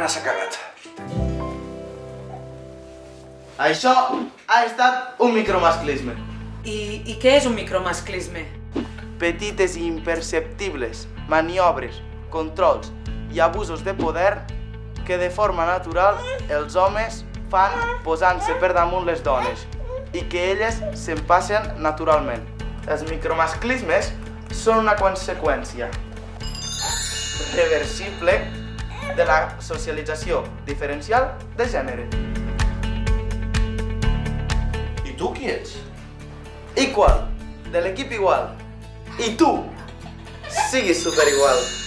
setmana s'ha cagat. Això ha estat un micromasclisme. I què és un micromasclisme? Petites i imperceptibles maniobres, controls i abusos de poder que de forma natural els homes fan posant-se per damunt les dones i que elles se'n passen naturalment. Els micromasclismes són una conseqüència reversible de la socialització diferencial de gènere. I tu qui ets? Igual, de l'equip igual. I tu, siguis superigual.